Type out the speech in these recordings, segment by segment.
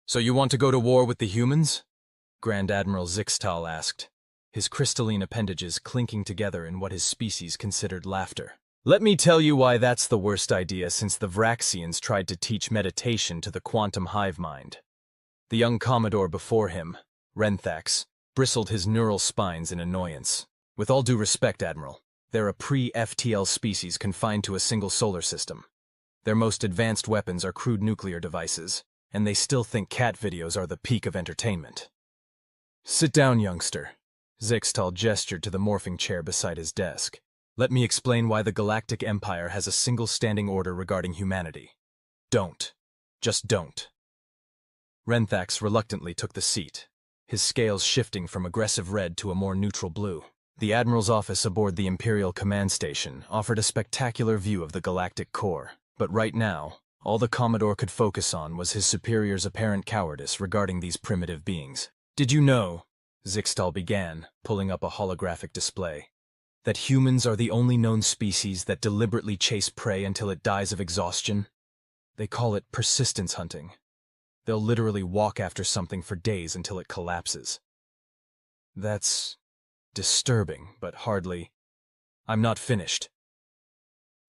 So you want to go to war with the humans? Grand Admiral Zixtal asked, his crystalline appendages clinking together in what his species considered laughter. Let me tell you why that's the worst idea since the Vraxians tried to teach meditation to the quantum hive mind. The young Commodore before him, Renthax, bristled his neural spines in annoyance. With all due respect, Admiral, they're a pre-FTL species confined to a single solar system. Their most advanced weapons are crude nuclear devices, and they still think cat videos are the peak of entertainment. Sit down, youngster. Zixtal gestured to the morphing chair beside his desk. Let me explain why the Galactic Empire has a single standing order regarding humanity. Don't. Just don't. Renthax reluctantly took the seat, his scales shifting from aggressive red to a more neutral blue. The Admiral's office aboard the Imperial Command Station offered a spectacular view of the galactic core, but right now, all the Commodore could focus on was his superior's apparent cowardice regarding these primitive beings. Did you know, Zixtal began, pulling up a holographic display, that humans are the only known species that deliberately chase prey until it dies of exhaustion? They call it persistence hunting. They'll literally walk after something for days until it collapses. That's disturbing, but hardly. I'm not finished.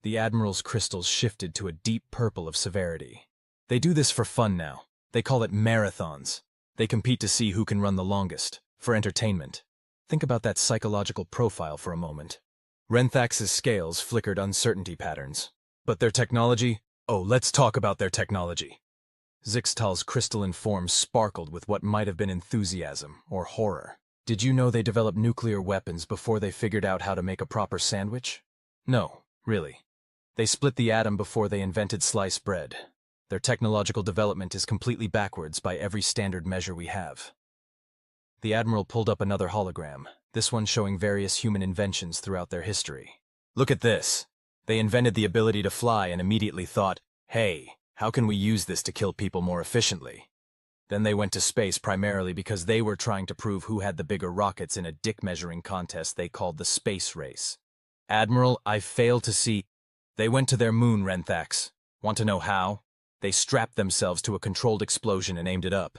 The Admiral's crystals shifted to a deep purple of severity. They do this for fun now. They call it marathons. They compete to see who can run the longest, for entertainment. Think about that psychological profile for a moment. Renthax's scales flickered uncertainty patterns. But their technology? Oh, let's talk about their technology. Zixtal's crystalline form sparkled with what might have been enthusiasm or horror. Did you know they developed nuclear weapons before they figured out how to make a proper sandwich? No, really. They split the atom before they invented sliced bread. Their technological development is completely backwards by every standard measure we have. The Admiral pulled up another hologram, this one showing various human inventions throughout their history. Look at this. They invented the ability to fly and immediately thought, hey, how can we use this to kill people more efficiently? Then they went to space primarily because they were trying to prove who had the bigger rockets in a dick-measuring contest they called the space race. Admiral, I fail to see. They went to their moon, Renthax. Want to know how? They strapped themselves to a controlled explosion and aimed it up.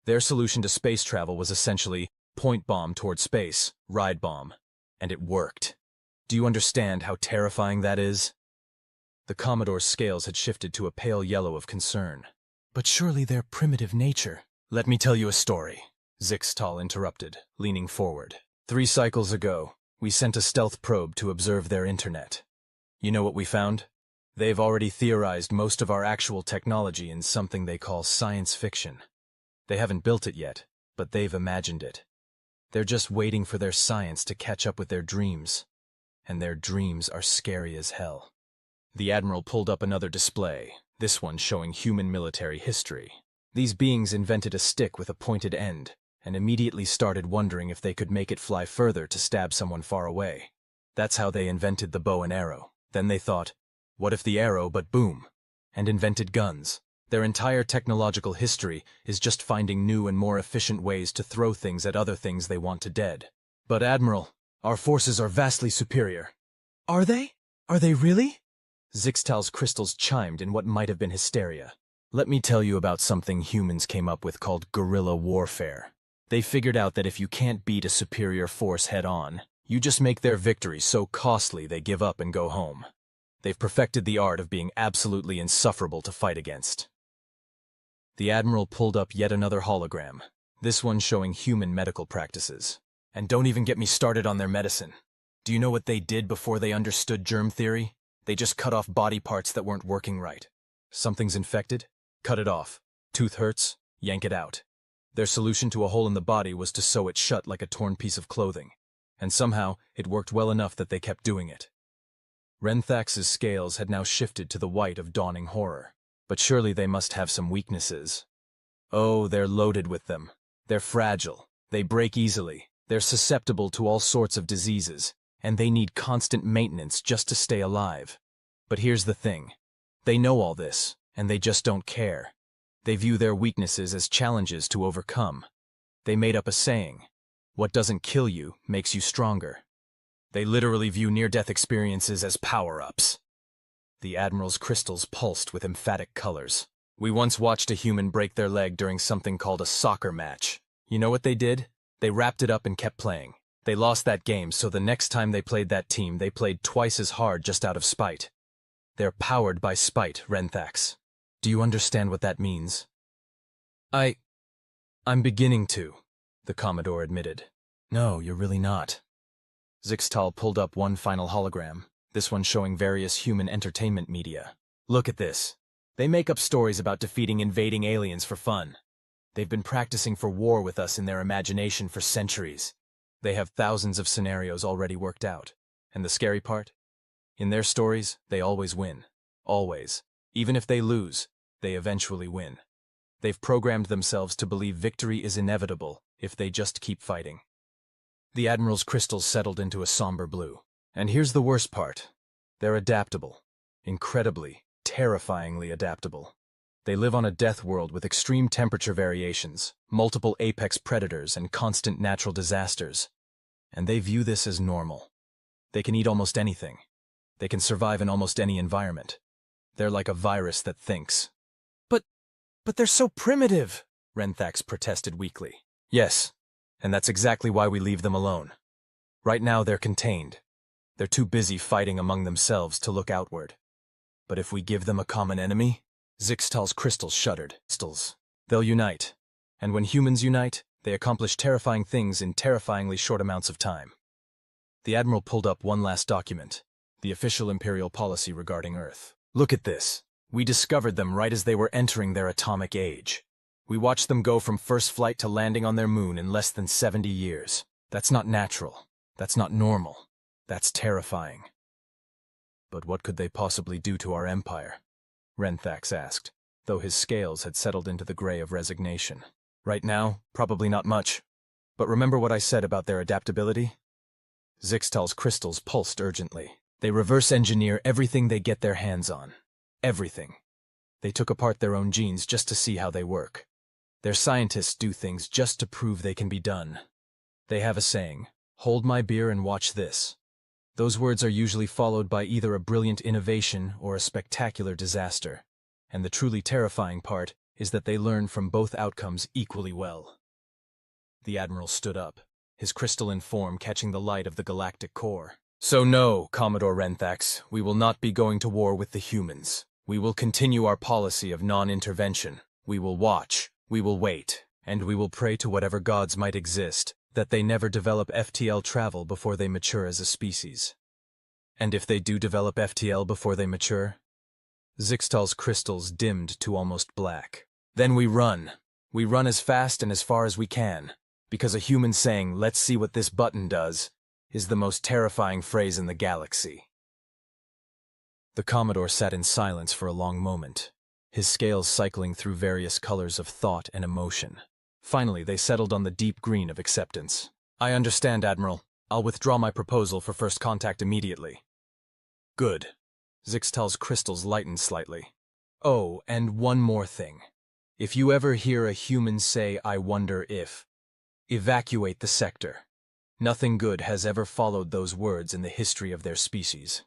Their solution to space travel was essentially point bomb toward space, ride bomb. And it worked. Do you understand how terrifying that is? The Commodore's scales had shifted to a pale yellow of concern. But surely their primitive nature. Let me tell you a story, Zixtal interrupted, leaning forward. 3 cycles ago, we sent a stealth probe to observe their internet. You know what we found? They've already theorized most of our actual technology in something they call science fiction. They haven't built it yet, but they've imagined it. They're just waiting for their science to catch up with their dreams. And their dreams are scary as hell. The Admiral pulled up another display, this one showing human military history. These beings invented a stick with a pointed end, and immediately started wondering if they could make it fly further to stab someone far away. That's how they invented the bow and arrow. Then they thought, what if the arrow, but boom, and invented guns. Their entire technological history is just finding new and more efficient ways to throw things at other things they want to dead. But Admiral, our forces are vastly superior. Are they? Are they really? Zixtal's crystals chimed in what might have been hysteria. Let me tell you about something humans came up with called guerrilla warfare. They figured out that if you can't beat a superior force head-on, you just make their victory so costly they give up and go home. They've perfected the art of being absolutely insufferable to fight against. The Admiral pulled up yet another hologram, this one showing human medical practices. And don't even get me started on their medicine. Do you know what they did before they understood germ theory? They just cut off body parts that weren't working right. Something's infected? Cut it off. Tooth hurts? Yank it out. Their solution to a hole in the body was to sew it shut like a torn piece of clothing. And somehow, it worked well enough that they kept doing it. Renthax's scales had now shifted to the white of dawning horror. But surely they must have some weaknesses. Oh, they're loaded with them. They're fragile. They break easily. They're susceptible to all sorts of diseases. And they need constant maintenance just to stay alive. But here's the thing. They know all this, and they just don't care. They view their weaknesses as challenges to overcome. They made up a saying, what doesn't kill you makes you stronger. They literally view near-death experiences as power-ups. The Admiral's crystals pulsed with emphatic colors. We once watched a human break their leg during something called a soccer match. You know what they did? They wrapped it up and kept playing. They lost that game, so the next time they played that team, they played twice as hard just out of spite. They're powered by spite, Renthax. Do you understand what that means? I'm beginning to, the Commodore admitted. No, you're really not. Zixtal pulled up one final hologram, this one showing various human entertainment media. Look at this. They make up stories about defeating invading aliens for fun. They've been practicing for war with us in their imagination for centuries. They have thousands of scenarios already worked out. And the scary part? In their stories, they always win. Always. Even if they lose, they eventually win. They've programmed themselves to believe victory is inevitable if they just keep fighting. The Admiral's crystals settled into a somber blue. And here's the worst part. They're adaptable. Incredibly, terrifyingly adaptable. They live on a death world with extreme temperature variations, multiple apex predators, and constant natural disasters. And they view this as normal. They can eat almost anything. They can survive in almost any environment. They're like a virus that thinks. But they're so primitive, Renthax protested weakly. Yes, and that's exactly why we leave them alone. Right now they're contained. They're too busy fighting among themselves to look outward. But if we give them a common enemy, Zixtal's crystals shuddered. They'll unite. And when humans unite, they accomplish terrifying things in terrifyingly short amounts of time. The Admiral pulled up one last document, the official Imperial policy regarding Earth. Look at this. We discovered them right as they were entering their atomic age. We watched them go from first flight to landing on their moon in less than 70 years. That's not natural. That's not normal. That's terrifying. But what could they possibly do to our empire? Renthax asked, though his scales had settled into the gray of resignation. Right now, probably not much. But remember what I said about their adaptability? Zixtal's crystals pulsed urgently. They reverse engineer everything they get their hands on. Everything. They took apart their own genes just to see how they work. Their scientists do things just to prove they can be done. They have a saying, "Hold my beer and watch this." Those words are usually followed by either a brilliant innovation or a spectacular disaster. And the truly terrifying part is that they learn from both outcomes equally well. The Admiral stood up, his crystalline form catching the light of the galactic core. So no, Commodore Renthax, we will not be going to war with the humans. We will continue our policy of non-intervention. We will watch, we will wait, and we will pray to whatever gods might exist that they never develop FTL travel before they mature as a species. And if they do develop FTL before they mature? Zixtal's crystals dimmed to almost black. Then we run. We run as fast and as far as we can, because a human saying, "Let's see what this button does," is the most terrifying phrase in the galaxy. The Commodore sat in silence for a long moment, his scales cycling through various colors of thought and emotion. Finally, they settled on the deep green of acceptance. I understand, Admiral. I'll withdraw my proposal for first contact immediately. Good. Zixtal's crystals lightened slightly. Oh, and one more thing. If you ever hear a human say, "I wonder if," evacuate the sector. Nothing good has ever followed those words in the history of their species.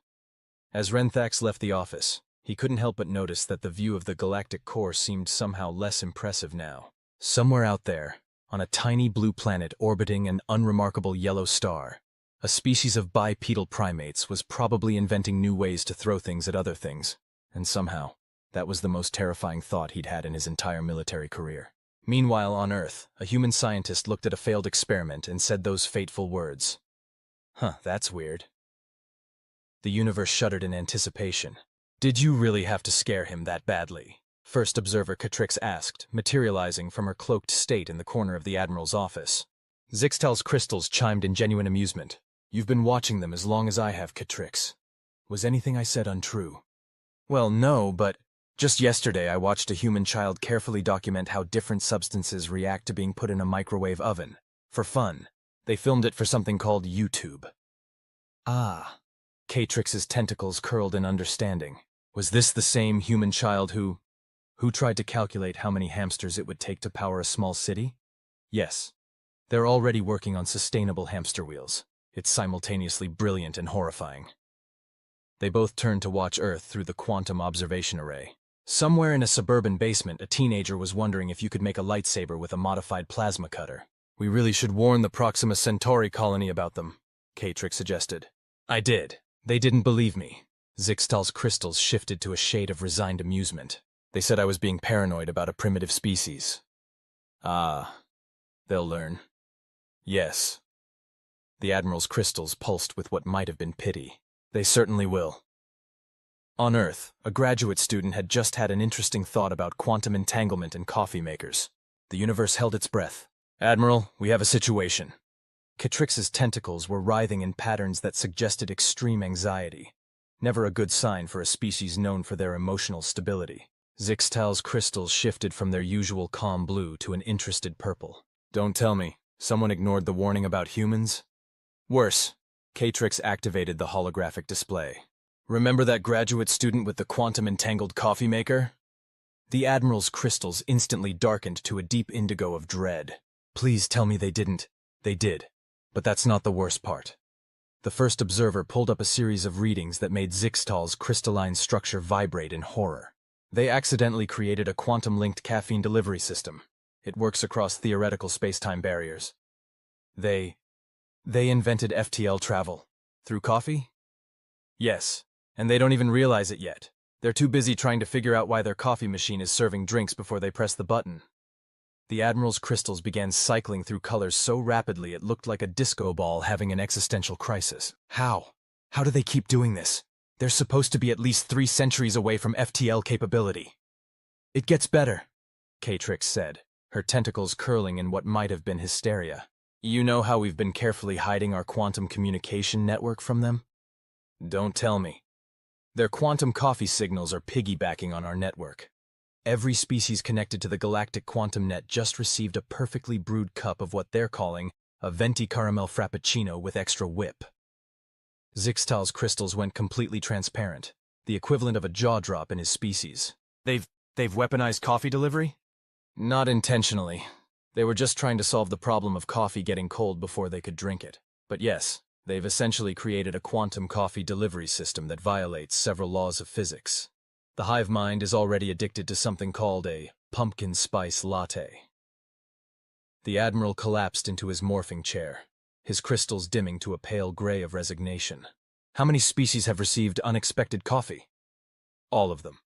As Renthax left the office, he couldn't help but notice that the view of the galactic core seemed somehow less impressive now. Somewhere out there, on a tiny blue planet orbiting an unremarkable yellow star, a species of bipedal primates was probably inventing new ways to throw things at other things, and somehow, that was the most terrifying thought he'd had in his entire military career. Meanwhile, on Earth, a human scientist looked at a failed experiment and said those fateful words. That's weird. The universe shuddered in anticipation. Did you really have to scare him that badly? First observer Catrix asked, materializing from her cloaked state in the corner of the Admiral's office. Zixtal's crystals chimed in genuine amusement. You've been watching them as long as I have, Catrix. Was anything I said untrue? Well, no, but just yesterday I watched a human child carefully document how different substances react to being put in a microwave oven. For fun. They filmed it for something called YouTube. Ah. Catrix's tentacles curled in understanding. Was this the same human child who tried to calculate how many hamsters it would take to power a small city? Yes. They're already working on sustainable hamster wheels. It's simultaneously brilliant and horrifying. They both turned to watch Earth through the quantum observation array. Somewhere in a suburban basement, a teenager was wondering if you could make a lightsaber with a modified plasma cutter. We really should warn the Proxima Centauri colony about them, K-Trix suggested. I did. They didn't believe me. Zixtal's crystals shifted to a shade of resigned amusement. They said I was being paranoid about a primitive species. Ah, they'll learn. Yes. The Admiral's crystals pulsed with what might have been pity. They certainly will. On Earth, a graduate student had just had an interesting thought about quantum entanglement in coffee makers. The universe held its breath. Admiral, we have a situation. K-Trix's tentacles were writhing in patterns that suggested extreme anxiety. Never a good sign for a species known for their emotional stability. Zixtal's crystals shifted from their usual calm blue to an interested purple. Don't tell me, someone ignored the warning about humans? Worse, K-Trix activated the holographic display. Remember that graduate student with the quantum-entangled coffee maker? The Admiral's crystals instantly darkened to a deep indigo of dread. Please tell me they didn't. They did. But that's not the worst part. The first observer pulled up a series of readings that made Zixtal's crystalline structure vibrate in horror. They accidentally created a quantum-linked caffeine delivery system. It works across theoretical space-time barriers. They invented FTL travel. Through coffee? Yes, and they don't even realize it yet. They're too busy trying to figure out why their coffee machine is serving drinks before they press the button. The Admiral's crystals began cycling through colors so rapidly it looked like a disco ball having an existential crisis. How? How do they keep doing this? They're supposed to be at least 3 centuries away from FTL capability. It gets better, K-Trix said, her tentacles curling in what might have been hysteria. You know how we've been carefully hiding our quantum communication network from them? Don't tell me. Their quantum coffee signals are piggybacking on our network. Every species connected to the galactic quantum net just received a perfectly brewed cup of what they're calling a venti caramel frappuccino with extra whip. Zixtal's crystals went completely transparent, the equivalent of a jaw drop in his species. They've weaponized coffee delivery? Not intentionally. They were just trying to solve the problem of coffee getting cold before they could drink it. But yes, they've essentially created a quantum coffee delivery system that violates several laws of physics. The hive mind is already addicted to something called a pumpkin spice latte. The Admiral collapsed into his morphing chair, his crystals dimming to a pale gray of resignation. How many species have received unexpected coffee? All of them.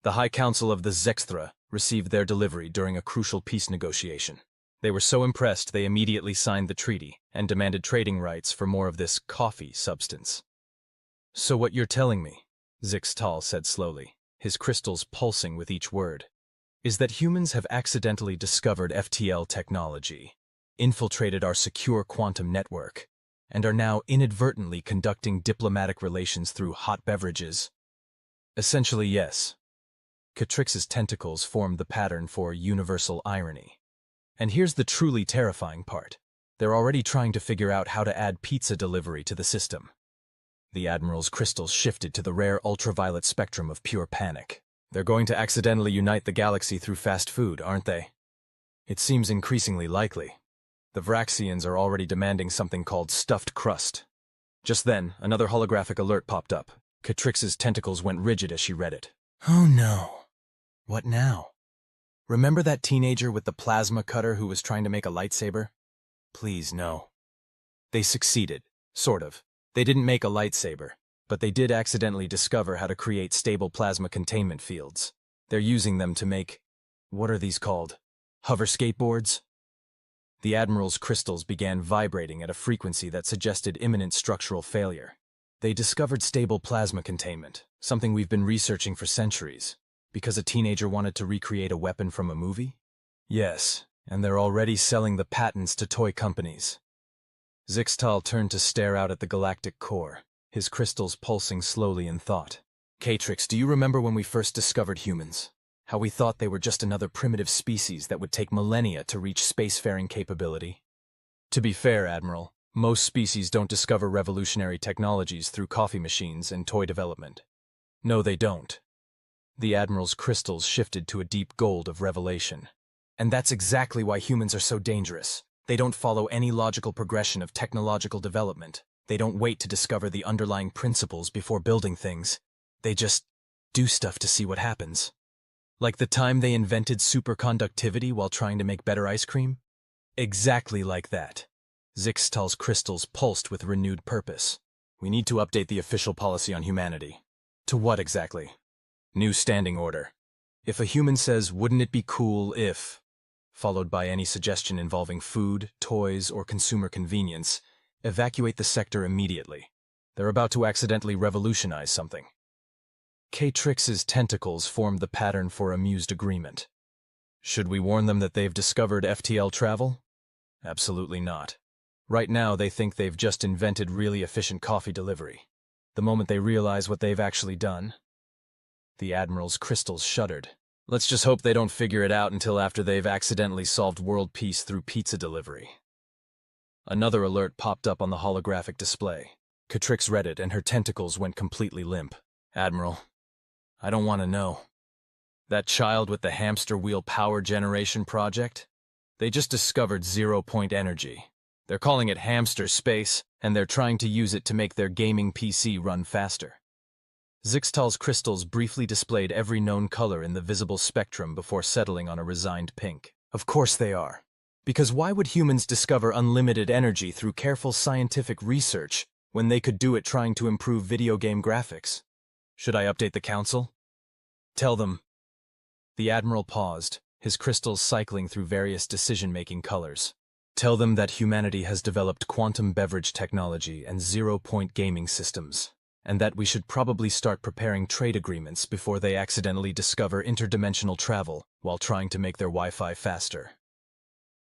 The High Council of the Zexthra received their delivery during a crucial peace negotiation. They were so impressed they immediately signed the treaty and demanded trading rights for more of this coffee substance. So what you're telling me, Zixtal said slowly, his crystals pulsing with each word, is that humans have accidentally discovered FTL technology, infiltrated our secure quantum network, and are now inadvertently conducting diplomatic relations through hot beverages. Essentially, yes. K-Trix's tentacles formed the pattern for universal irony. And here's the truly terrifying part. They're already trying to figure out how to add pizza delivery to the system. The Admiral's crystals shifted to the rare ultraviolet spectrum of pure panic. They're going to accidentally unite the galaxy through fast food, aren't they? It seems increasingly likely. The Vraxians are already demanding something called stuffed crust. Just then, another holographic alert popped up. K-Trix's tentacles went rigid as she read it. Oh no. What now? Remember that teenager with the plasma cutter who was trying to make a lightsaber? Please, no. They succeeded, sort of. They didn't make a lightsaber, but they did accidentally discover how to create stable plasma containment fields. They're using them to make, what are these called? Hover skateboards? The Admiral's crystals began vibrating at a frequency that suggested imminent structural failure. They discovered stable plasma containment, something we've been researching for centuries. Because a teenager wanted to recreate a weapon from a movie? Yes, and they're already selling the patents to toy companies. Zixtal turned to stare out at the galactic core, his crystals pulsing slowly in thought. K-Trix, do you remember when we first discovered humans? How we thought they were just another primitive species that would take millennia to reach spacefaring capability? To be fair, Admiral, most species don't discover revolutionary technologies through coffee machines and toy development. No, they don't. The Admiral's crystals shifted to a deep gold of revelation. And that's exactly why humans are so dangerous. They don't follow any logical progression of technological development. They don't wait to discover the underlying principles before building things. They just do stuff to see what happens. Like the time they invented superconductivity while trying to make better ice cream? Exactly like that. Zixtal's crystals pulsed with renewed purpose. We need to update the official policy on humanity. To what exactly? New standing order. If a human says, "Wouldn't it be cool if," followed by any suggestion involving food, toys, or consumer convenience, evacuate the sector immediately. They're about to accidentally revolutionize something. K-Trix's tentacles formed the pattern for amused agreement. Should we warn them that they've discovered FTL travel? Absolutely not. Right now, they think they've just invented really efficient coffee delivery. The moment they realize what they've actually done, the Admiral's crystals shuddered. Let's just hope they don't figure it out until after they've accidentally solved world peace through pizza delivery. Another alert popped up on the holographic display. K-Trix read it, and her tentacles went completely limp. Admiral, I don't want to know. That child with the hamster wheel power generation project? They just discovered zero-point energy. They're calling it hamster space, and they're trying to use it to make their gaming PC run faster. Zixtal's crystals briefly displayed every known color in the visible spectrum before settling on a resigned pink. Of course they are. Because why would humans discover unlimited energy through careful scientific research when they could do it trying to improve video game graphics? Should I update the council? Tell them. The Admiral paused, his crystals cycling through various decision-making colors. Tell them that humanity has developed quantum beverage technology and zero-point gaming systems, and that we should probably start preparing trade agreements before they accidentally discover interdimensional travel while trying to make their Wi-Fi faster.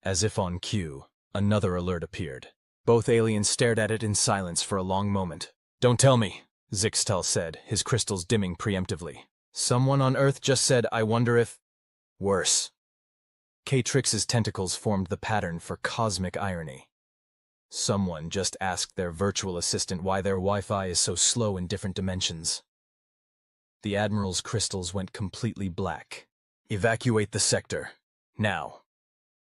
As if on cue, another alert appeared. Both aliens stared at it in silence for a long moment. Don't tell me, Zixtal said, his crystals dimming preemptively. Someone on Earth just said, I wonder if... Worse. K-Trix's tentacles formed the pattern for cosmic irony. Someone just asked their virtual assistant why their Wi-Fi is so slow in different dimensions. The Admiral's crystals went completely black. Evacuate the sector. Now.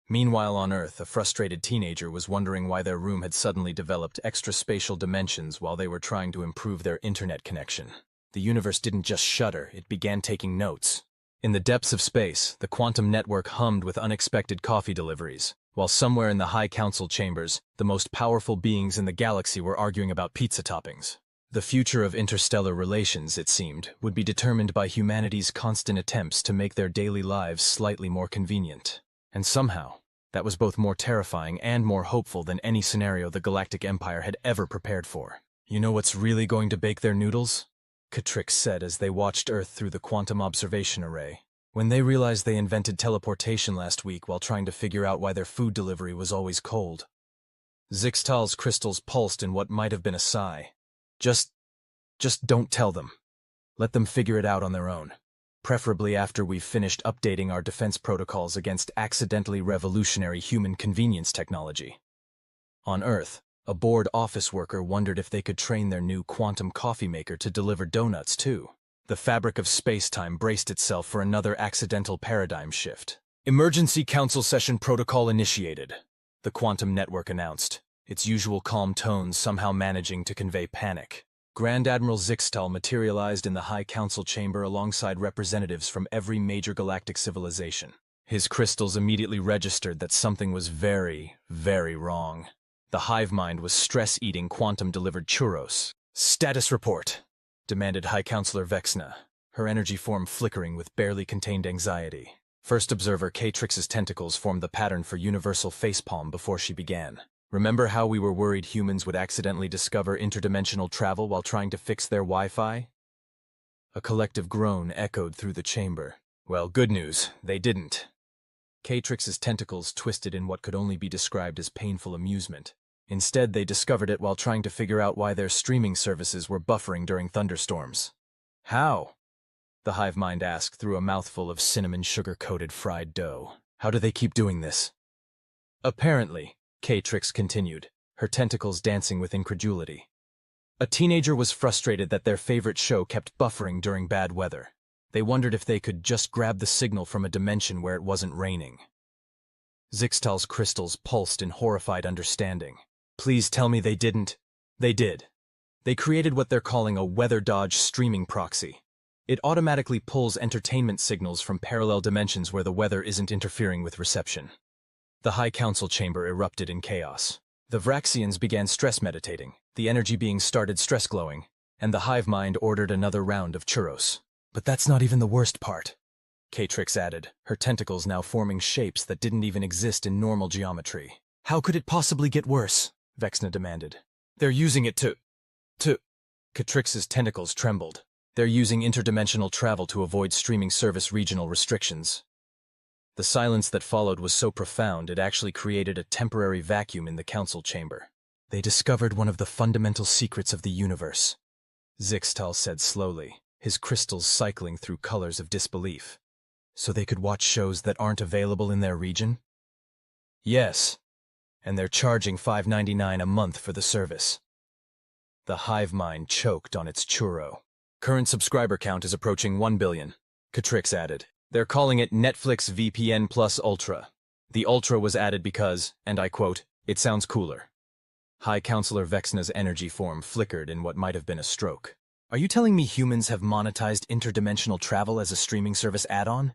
Meanwhile on Earth, a frustrated teenager was wondering why their room had suddenly developed extraspatial dimensions while they were trying to improve their internet connection. The universe didn't just shudder, it began taking notes. In the depths of space, the quantum network hummed with unexpected coffee deliveries, while somewhere in the high council chambers, the most powerful beings in the galaxy were arguing about pizza toppings. The future of interstellar relations, it seemed, would be determined by humanity's constant attempts to make their daily lives slightly more convenient. And somehow, that was both more terrifying and more hopeful than any scenario the Galactic Empire had ever prepared for. You know what's really going to bake their noodles? K-Trix said as they watched Earth through the quantum observation array. When they realized they invented teleportation last week while trying to figure out why their food delivery was always cold. Zixtal's crystals pulsed in what might have been a sigh. Just don't tell them. Let them figure it out on their own. Preferably after we've finished updating our defense protocols against accidentally revolutionary human convenience technology. On Earth, a bored office worker wondered if they could train their new quantum coffee maker to deliver donuts too. The fabric of space-time braced itself for another accidental paradigm shift. Emergency Council Session Protocol initiated, the quantum network announced, its usual calm tones somehow managing to convey panic. Grand Admiral Zixtal materialized in the High Council chamber alongside representatives from every major galactic civilization. His crystals immediately registered that something was very, very wrong. The hive mind was stress-eating quantum-delivered churros. Status report, demanded High Counselor Vexna, her energy form flickering with barely contained anxiety. First observer K-Trix's tentacles formed the pattern for universal facepalm before she began. Remember how we were worried humans would accidentally discover interdimensional travel while trying to fix their Wi-Fi? A collective groan echoed through the chamber. Well, good news, they didn't. K-Trix's tentacles twisted in what could only be described as painful amusement. Instead, they discovered it while trying to figure out why their streaming services were buffering during thunderstorms. How? The hive mind asked through a mouthful of cinnamon sugar-coated fried dough. How do they keep doing this? Apparently, K-Trix continued, her tentacles dancing with incredulity. A teenager was frustrated that their favorite show kept buffering during bad weather. They wondered if they could just grab the signal from a dimension where it wasn't raining. Zixtal's crystals pulsed in horrified understanding. Please tell me they didn't. They did. They created what they're calling a weather dodge streaming proxy. It automatically pulls entertainment signals from parallel dimensions where the weather isn't interfering with reception. The High Council chamber erupted in chaos. The Vraxians began stress meditating, the energy beings started stress glowing, and the hive mind ordered another round of churros. But that's not even the worst part, Catrix added, her tentacles now forming shapes that didn't even exist in normal geometry. How could it possibly get worse? Vexna demanded. They're using it to... Catrix's tentacles trembled. They're using interdimensional travel to avoid streaming service regional restrictions. The silence that followed was so profound it actually created a temporary vacuum in the council chamber. They discovered one of the fundamental secrets of the universe, Zixtal said slowly, his crystals cycling through colors of disbelief. So they could watch shows that aren't available in their region? Yes, and they're charging $5.99 a month for the service. The hive mind choked on its churro. Current subscriber count is approaching 1 billion, Catrix added. They're calling it Netflix VPN Plus Ultra. The Ultra was added because, and I quote, it sounds cooler. High Counselor Vexna's energy form flickered in what might have been a stroke. Are you telling me humans have monetized interdimensional travel as a streaming service add-on?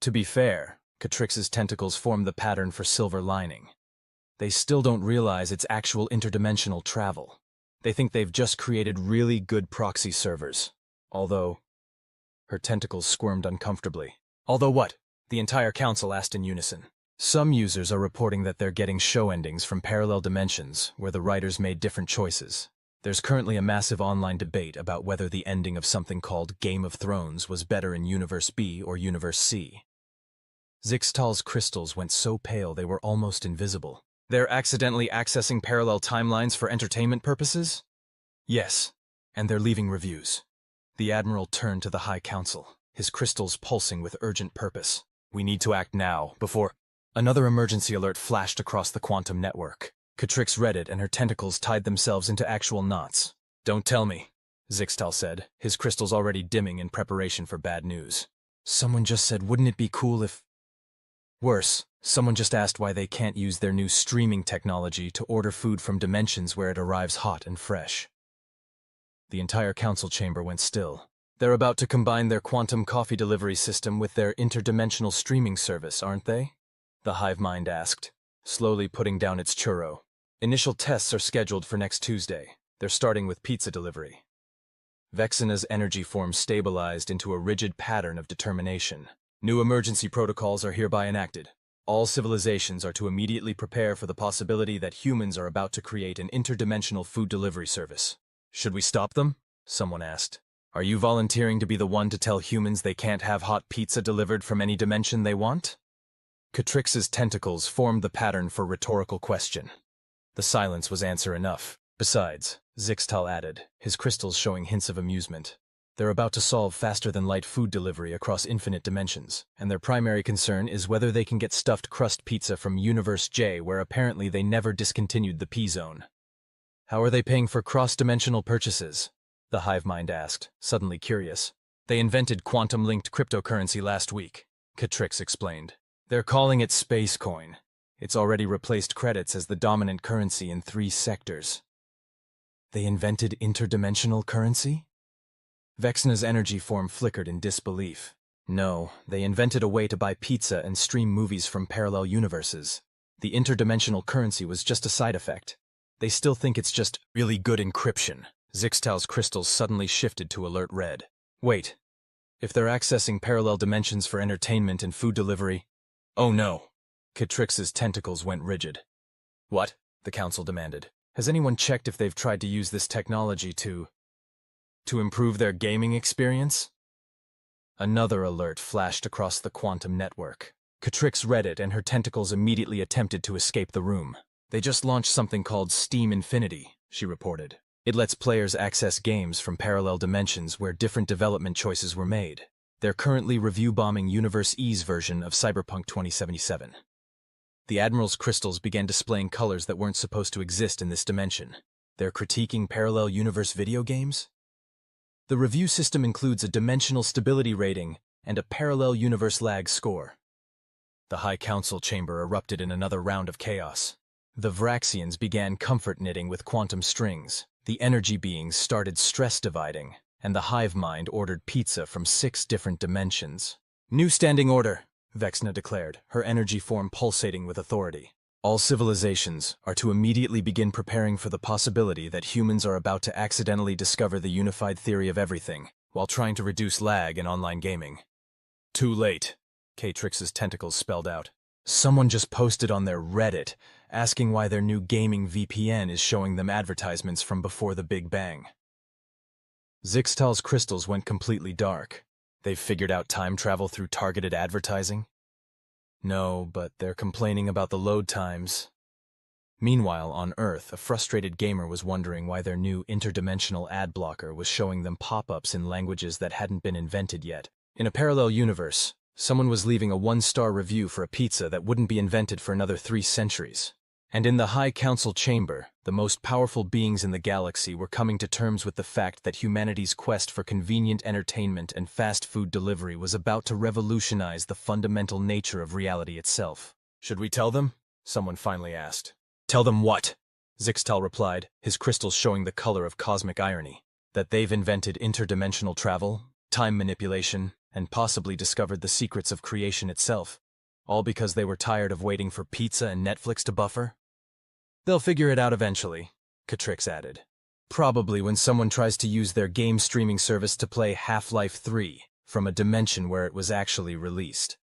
To be fair, Catrix's tentacles formed the pattern for silver lining. They still don't realize it's actual interdimensional travel. They think they've just created really good proxy servers. Although... Her tentacles squirmed uncomfortably. Although what? The entire council asked in unison. Some users are reporting that they're getting show endings from parallel dimensions where the writers made different choices. There's currently a massive online debate about whether the ending of something called Game of Thrones was better in Universe B or Universe C. Zixtal's crystals went so pale they were almost invisible. They're accidentally accessing parallel timelines for entertainment purposes? Yes, and they're leaving reviews. The Admiral turned to the High Council, his crystals pulsing with urgent purpose. We need to act now, before... Another emergency alert flashed across the quantum network. Catrix read it and her tentacles tied themselves into actual knots. Don't tell me, Zixtal said, his crystals already dimming in preparation for bad news. Someone just said, wouldn't it be cool if... Worse, someone just asked why they can't use their new streaming technology to order food from dimensions where it arrives hot and fresh. The entire council chamber went still. They're about to combine their quantum coffee delivery system with their interdimensional streaming service, aren't they? The hive mind asked, slowly putting down its churro. Initial tests are scheduled for next Tuesday. They're starting with pizza delivery. Vexina's energy form stabilized into a rigid pattern of determination. New emergency protocols are hereby enacted. All civilizations are to immediately prepare for the possibility that humans are about to create an interdimensional food delivery service. Should we stop them? Someone asked. Are you volunteering to be the one to tell humans they can't have hot pizza delivered from any dimension they want? Catrix's tentacles formed the pattern for rhetorical question. The silence was answer enough. Besides, Zixtal added, his crystals showing hints of amusement. They're about to solve faster-than-light food delivery across infinite dimensions, and their primary concern is whether they can get stuffed crust pizza from Universe J, where apparently they never discontinued the P-zone. How are they paying for cross-dimensional purchases? The hive mind asked, suddenly curious. They invented quantum-linked cryptocurrency last week, Catrix explained. They're calling it Space Coin. It's already replaced credits as the dominant currency in 3 sectors. They invented interdimensional currency? Vexna's energy form flickered in disbelief. No, they invented a way to buy pizza and stream movies from parallel universes. The interdimensional currency was just a side effect. They still think it's just really good encryption. Zixtal's crystals suddenly shifted to alert red. Wait, if they're accessing parallel dimensions for entertainment and food delivery... Oh no. Catrix's tentacles went rigid. What? The council demanded. Has anyone checked if they've tried to use this technology to improve their gaming experience? Another alert flashed across the quantum network. Catrix read it and her tentacles immediately attempted to escape the room. They just launched something called Steam Infinity, she reported. It lets players access games from parallel dimensions where different development choices were made. They're currently review-bombing Universe E's version of Cyberpunk 2077. The Admiral's crystals began displaying colors that weren't supposed to exist in this dimension. They're critiquing parallel universe video games? The review system includes a dimensional stability rating and a parallel universe lag score. The High Council chamber erupted in another round of chaos. The Vraxians began comfort knitting with quantum strings. The energy beings started stress dividing, and the hive mind ordered pizza from 6 different dimensions. "New standing order," Vexna declared, her energy form pulsating with authority. "All civilizations are to immediately begin preparing for the possibility that humans are about to accidentally discover the unified theory of everything, while trying to reduce lag in online gaming." "Too late," K-Trix's tentacles spelled out. "Someone just posted on their Reddit, asking why their new gaming VPN is showing them advertisements from before the Big Bang." Zixtal's crystals went completely dark. They've figured out time travel through targeted advertising? No, but they're complaining about the load times. Meanwhile, on Earth, a frustrated gamer was wondering why their new interdimensional ad blocker was showing them pop-ups in languages that hadn't been invented yet. In a parallel universe, someone was leaving a 1-star review for a pizza that wouldn't be invented for another 3 centuries. And in the High Council chamber, the most powerful beings in the galaxy were coming to terms with the fact that humanity's quest for convenient entertainment and fast food delivery was about to revolutionize the fundamental nature of reality itself. "Should we tell them?" someone finally asked. "Tell them what?" Zixtal replied, his crystals showing the color of cosmic irony. "That they've invented interdimensional travel, time manipulation, and possibly discovered the secrets of creation itself, all because they were tired of waiting for pizza and Netflix to buffer. "They'll figure it out eventually," Catrix added. "Probably when someone tries to use their game streaming service to play Half-Life 3 from a dimension where it was actually released."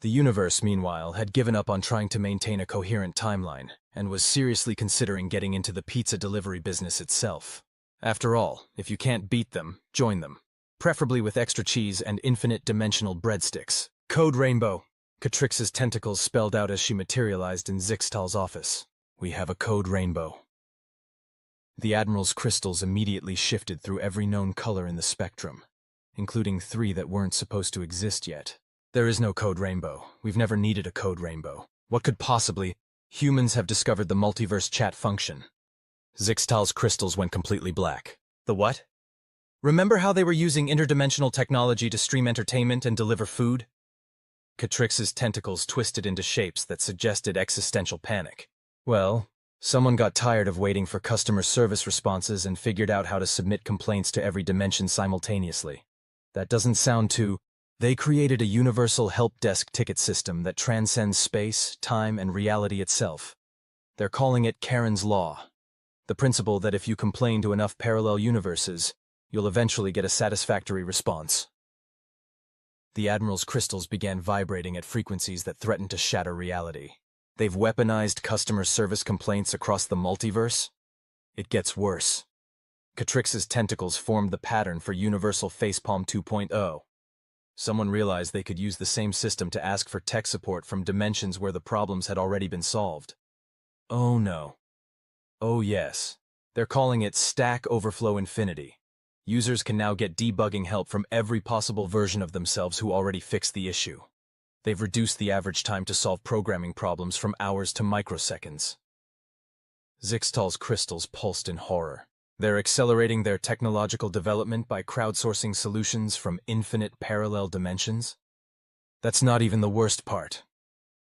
The universe, meanwhile, had given up on trying to maintain a coherent timeline, and was seriously considering getting into the pizza delivery business itself. After all, if you can't beat them, join them. Preferably with extra cheese and infinite dimensional breadsticks. "Code Rainbow," Catrix's tentacles spelled out as she materialized in Zixtal's office. "We have a code rainbow." The Admiral's crystals immediately shifted through every known color in the spectrum, including 3 that weren't supposed to exist yet. "There is no code rainbow. We've never needed a code rainbow. What could possibly— Humans have discovered the multiverse chat function." Zixtal's crystals went completely black. "The what?" "Remember how they were using interdimensional technology to stream entertainment and deliver food?" Catrix's tentacles twisted into shapes that suggested existential panic. "Well, someone got tired of waiting for customer service responses and figured out how to submit complaints to every dimension simultaneously. That doesn't sound too— They created a universal help desk ticket system that transcends space, time, and reality itself. They're calling it Karen's Law. The principle that if you complain to enough parallel universes, you'll eventually get a satisfactory response." The Admiral's crystals began vibrating at frequencies that threatened to shatter reality. "They've weaponized customer service complaints across the multiverse? It gets worse." Catrix's tentacles formed the pattern for Universal Facepalm 2.0. Someone realized they could use the same system to ask for tech support from dimensions where the problems had already been solved. Oh no. Oh yes. They're calling it Stack Overflow Infinity. Users can now get debugging help from every possible version of themselves who already fixed the issue. They've reduced the average time to solve programming problems from hours to microseconds. Zixtal's crystals pulsed in horror. They're accelerating their technological development by crowdsourcing solutions from infinite parallel dimensions? That's not even the worst part.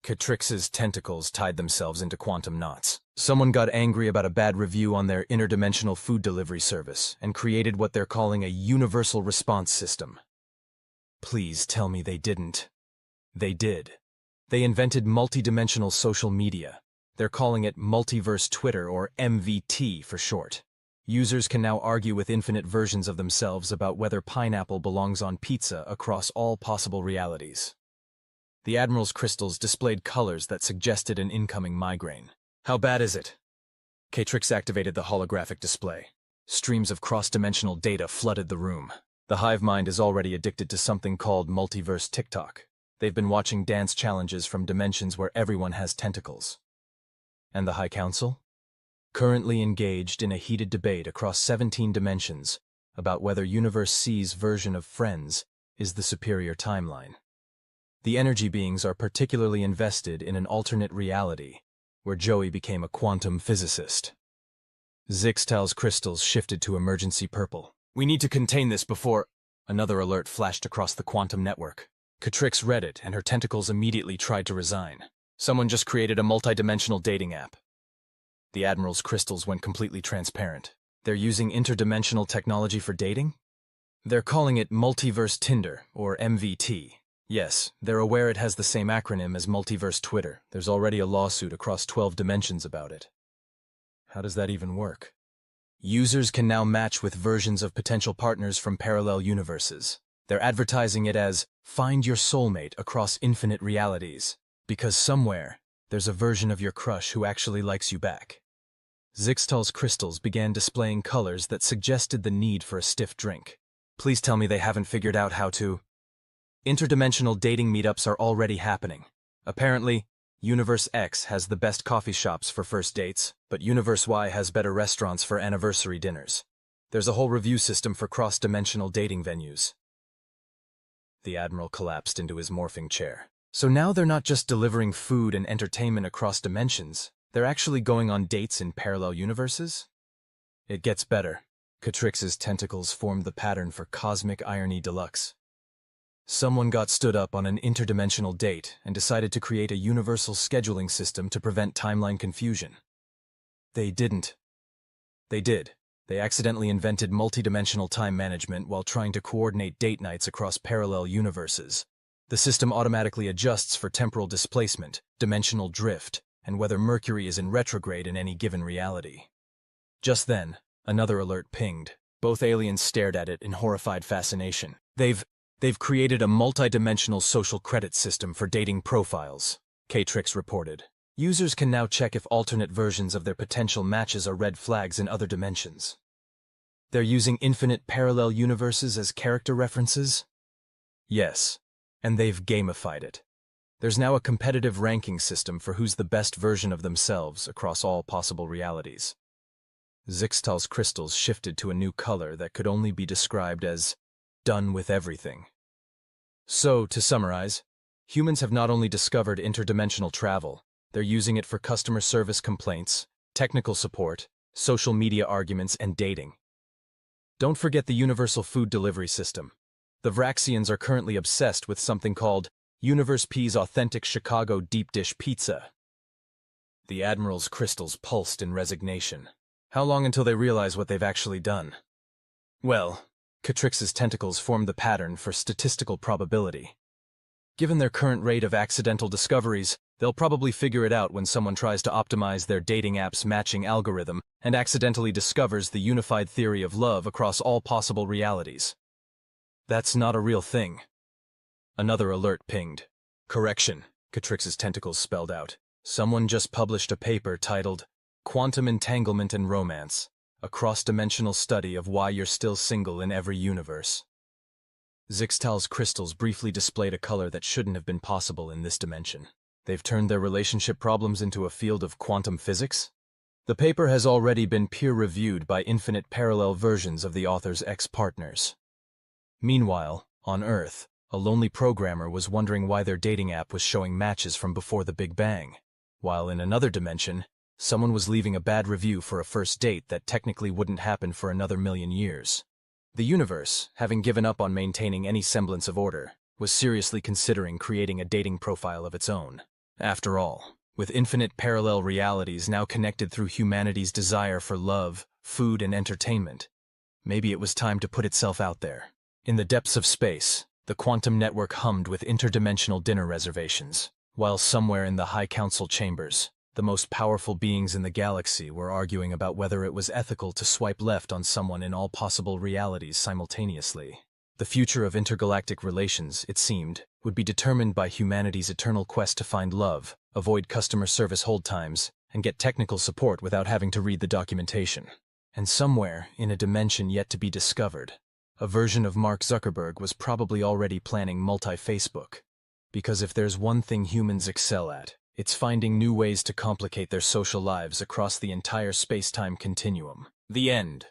Catrix's tentacles tied themselves into quantum knots. Someone got angry about a bad review on their interdimensional food delivery service and created what they're calling a universal response system. Please tell me they didn't. They did. They invented multidimensional social media. They're calling it Multiverse Twitter, or MVT for short. Users can now argue with infinite versions of themselves about whether pineapple belongs on pizza across all possible realities. The Admiral's crystals displayed colors that suggested an incoming migraine. How bad is it? Catrix activated the holographic display. Streams of cross-dimensional data flooded the room. The hive mind is already addicted to something called multiverse TikTok. They've been watching dance challenges from dimensions where everyone has tentacles. And the High Council? Currently engaged in a heated debate across 17 dimensions about whether Universe C's version of Friends is the superior timeline. The energy beings are particularly invested in an alternate reality where Joey became a quantum physicist. Zixtal's crystals shifted to emergency purple. We need to contain this before— Another alert flashed across the quantum network. Catrix read it, and her tentacles immediately tried to resign. Someone just created a multidimensional dating app. The Admiral's crystals went completely transparent. They're using interdimensional technology for dating? They're calling it Multiverse Tinder, or MVT. Yes, they're aware it has the same acronym as Multiverse Twitter. There's already a lawsuit across 12 dimensions about it. How does that even work? Users can now match with versions of potential partners from parallel universes. They're advertising it as "Find your soulmate across infinite realities," because somewhere, there's a version of your crush who actually likes you back. Zixtal's crystals began displaying colors that suggested the need for a stiff drink. Please tell me they haven't figured out how to... Interdimensional dating meetups are already happening. Apparently, Universe X has the best coffee shops for first dates, but Universe Y has better restaurants for anniversary dinners. There's a whole review system for cross-dimensional dating venues. The Admiral collapsed into his morphing chair. So now they're not just delivering food and entertainment across dimensions, they're actually going on dates in parallel universes? It gets better. Catrix's tentacles formed the pattern for cosmic irony deluxe. Someone got stood up on an interdimensional date and decided to create a universal scheduling system to prevent timeline confusion. They didn't. They did. They accidentally invented multidimensional time management while trying to coordinate date nights across parallel universes. The system automatically adjusts for temporal displacement, dimensional drift, and whether Mercury is in retrograde in any given reality. Just then, another alert pinged. Both aliens stared at it in horrified fascination. They've created a multi-dimensional social credit system for dating profiles, Catrix reported. Users can now check if alternate versions of their potential matches are red flags in other dimensions. They're using infinite parallel universes as character references? Yes, and they've gamified it. There's now a competitive ranking system for who's the best version of themselves across all possible realities. Zixtal's crystals shifted to a new color that could only be described as done with everything. So, to summarize, humans have not only discovered interdimensional travel, they're using it for customer service complaints, technical support, social media arguments, and dating. Don't forget the universal food delivery system. The Vraxians are currently obsessed with something called Universe P's Authentic Chicago Deep Dish Pizza. The Admiral's crystals pulsed in resignation. How long until they realize what they've actually done? Well, Catrix's tentacles formed the pattern for statistical probability. Given their current rate of accidental discoveries, they'll probably figure it out when someone tries to optimize their dating app's matching algorithm and accidentally discovers the unified theory of love across all possible realities. That's not a real thing. Another alert pinged. Correction, Catrix's tentacles spelled out. Someone just published a paper titled Quantum Entanglement and Romance, a cross-dimensional study of why you're still single in every universe. Zixtal's crystals briefly displayed a color that shouldn't have been possible in this dimension. They've turned their relationship problems into a field of quantum physics? The paper has already been peer-reviewed by infinite parallel versions of the author's ex-partners. Meanwhile, on Earth, a lonely programmer was wondering why their dating app was showing matches from before the Big Bang, while in another dimension, someone was leaving a bad review for a first date that technically wouldn't happen for another million years. The universe, having given up on maintaining any semblance of order, was seriously considering creating a dating profile of its own. After all, with infinite parallel realities now connected through humanity's desire for love, food, and entertainment, maybe it was time to put itself out there. In the depths of space, the quantum network hummed with interdimensional dinner reservations, while somewhere in the High Council chambers, the most powerful beings in the galaxy were arguing about whether it was ethical to swipe left on someone in all possible realities simultaneously. The future of intergalactic relations, it seemed, would be determined by humanity's eternal quest to find love, avoid customer service hold times, and get technical support without having to read the documentation. And somewhere, in a dimension yet to be discovered, a version of Mark Zuckerberg was probably already planning multi-Facebook. Because if there's one thing humans excel at, it's finding new ways to complicate their social lives across the entire space-time continuum. The end.